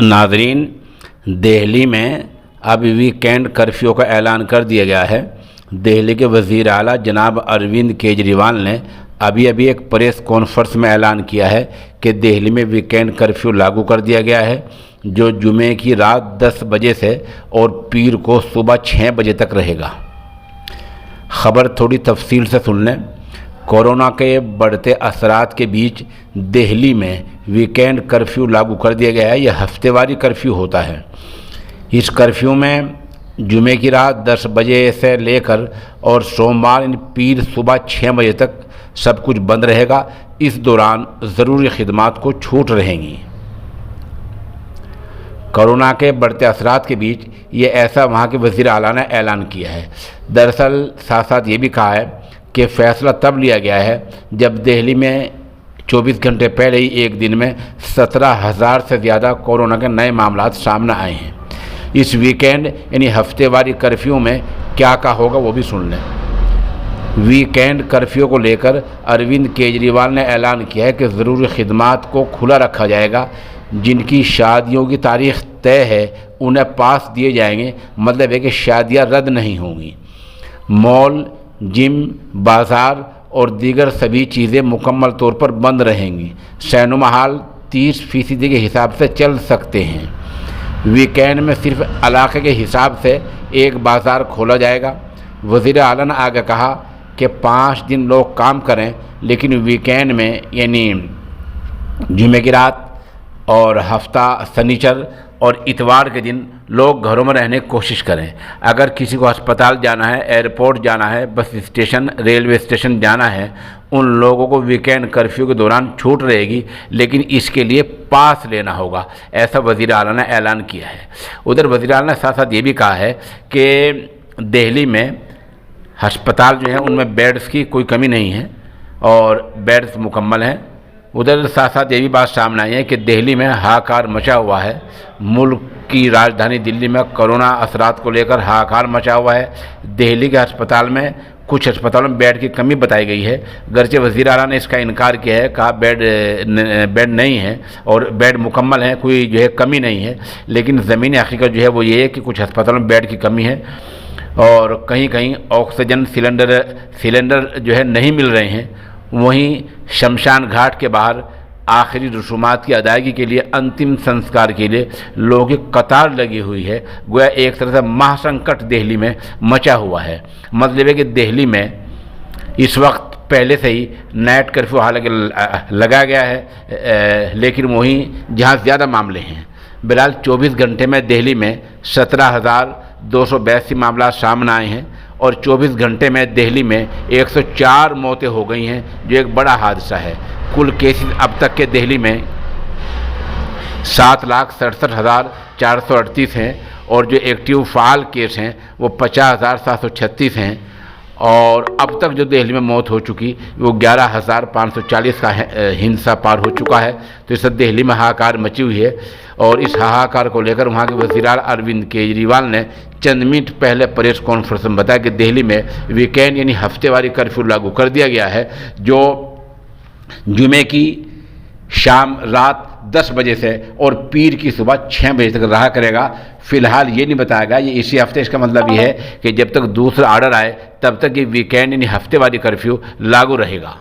नाज़रीन, दिल्ली में अब वीकेंड कर्फ्यू का ऐलान कर दिया गया है। दिल्ली के वज़ीर आला जनाब अरविंद केजरीवाल ने अभी एक प्रेस कॉन्फ्रेंस में ऐलान किया है कि दिल्ली में वीकेंड कर्फ्यू लागू कर दिया गया है, जो जुमे की रात 10 बजे से और पीर को सुबह 6 बजे तक रहेगा। ख़बर थोड़ी तफसील से सुन लें। कोरोना के बढ़ते असरात के बीच दिल्ली में वीकेंड कर्फ्यू लागू कर दिया गया है। यह हफ्तेवारी कर्फ्यू होता है। इस कर्फ्यू में जुमे की रात 10 बजे से लेकर और सोमवार पीर सुबह 6 बजे तक सब कुछ बंद रहेगा। इस दौरान ज़रूरी खिदमात को छूट रहेंगी। कोरोना के बढ़ते असरात के बीच ये ऐसा वहाँ के वज़ीर आला ने ऐलान किया है। दरअसल साथ साथ ये भी कहा है कि फ़ैसला तब लिया गया है जब दिल्ली में 24 घंटे पहले ही एक दिन में 17,000 से ज़्यादा कोरोना के नए मामलात सामने आए हैं। इस वीकेंड यानी हफ्तेवारी कर्फ्यू में क्या क्या होगा वो भी सुन लें। वीकेंड कर्फ्यू को लेकर अरविंद केजरीवाल ने ऐलान किया है कि ज़रूरी खिदमात को खुला रखा जाएगा। जिनकी शादियों की तारीख़ तय है उन्हें पास दिए जाएंगे, मतलब है कि शादियाँ रद्द नहीं होंगी। मॉल, जिम, बाज़ार और दीगर सभी चीज़ें मुकम्मल तौर पर बंद रहेंगी। सिनेमा हॉल 30% के हिसाब से चल सकते हैं। वीकेंड में सिर्फ इलाके के हिसाब से एक बाज़ार खोला जाएगा। वज़ीर आला ने आगे कहा कि 5 दिन लोग काम करें, लेकिन वीकेंड में यानी जुमे की रात और हफ्ता शनिचर और इतवार के दिन लोग घरों में रहने की कोशिश करें। अगर किसी को अस्पताल जाना है, एयरपोर्ट जाना है, बस स्टेशन, रेलवे स्टेशन जाना है, उन लोगों को वीकेंड कर्फ्यू के दौरान छूट रहेगी, लेकिन इसके लिए पास लेना होगा। ऐसा वज़ीर आला ने ऐलान किया है। उधर वज़ीर आला ने साथ साथ ये भी कहा है कि दिल्ली में अस्पताल जो है उनमें बेड्स की कोई कमी नहीं है और बेड्स मुकम्मल हैं। उधर साथ साथ ये भी बात सामने आई है कि दिल्ली में हाहाकार मचा हुआ है। मुल्क की राजधानी दिल्ली में कोरोना असरात को लेकर हाहाकार मचा हुआ है। दिल्ली के अस्पताल में कुछ अस्पतालों में बेड की कमी बताई गई है। गरचे वज़ीर आला ने इसका इनकार किया है, कहा बेड नहीं है और बेड मुकम्मल है, कोई जो है कमी नहीं है। लेकिन ज़मीनी हकीकत जो है वो ये है कि कुछ अस्पतालों में बेड की कमी है और कहीं कहीं ऑक्सीजन सिलेंडर जो है नहीं मिल रहे हैं। वहीं शमशान घाट के बाहर आखिरी रसूमात की अदायगी के लिए, अंतिम संस्कार के लिए लोगों की कतार लगी हुई है। गोया एक तरह से महासंकट दिल्ली में मचा हुआ है। मतलब है कि दिल्ली में इस वक्त पहले से ही नाइट कर्फ्यू हालांकि लगाया गया है, लेकिन वहीं जहाँ ज़्यादा मामले हैं। फिलहाल 24 घंटे में दिल्ली में 17,282 मामला सामने आए हैं और 24 घंटे में दिल्ली में 104 मौतें हो गई हैं, जो एक बड़ा हादसा है। कुल केसेस अब तक के दिल्ली में 7,67,438 हैं और जो एक्टिव फ़ाल केस हैं वो 50,736 हैं और अब तक जो दिल्ली में मौत हो चुकी वो 11,540 का हिंसा पार हो चुका है। तो इस दिल्ली में हाहाकार मची हुई है और इस हाहाकार को लेकर वहाँ के वज़ीर आला अरविंद केजरीवाल ने चंद मिनट पहले प्रेस कॉन्फ्रेंस में बताया कि दिल्ली में वीकेंड यानी हफ्तेवारी कर्फ्यू लागू कर दिया गया है, जो जुमे की शाम रात 10 बजे से और पीर की सुबह 6 बजे तक रहा करेगा। फ़िलहाल ये नहीं बताया गया ये इसी हफ्ते। इसका मतलब ये है कि जब तक दूसरा ऑर्डर आए तब तक ये वीकेंड यानी हफ्तेवारी कर्फ्यू लागू रहेगा।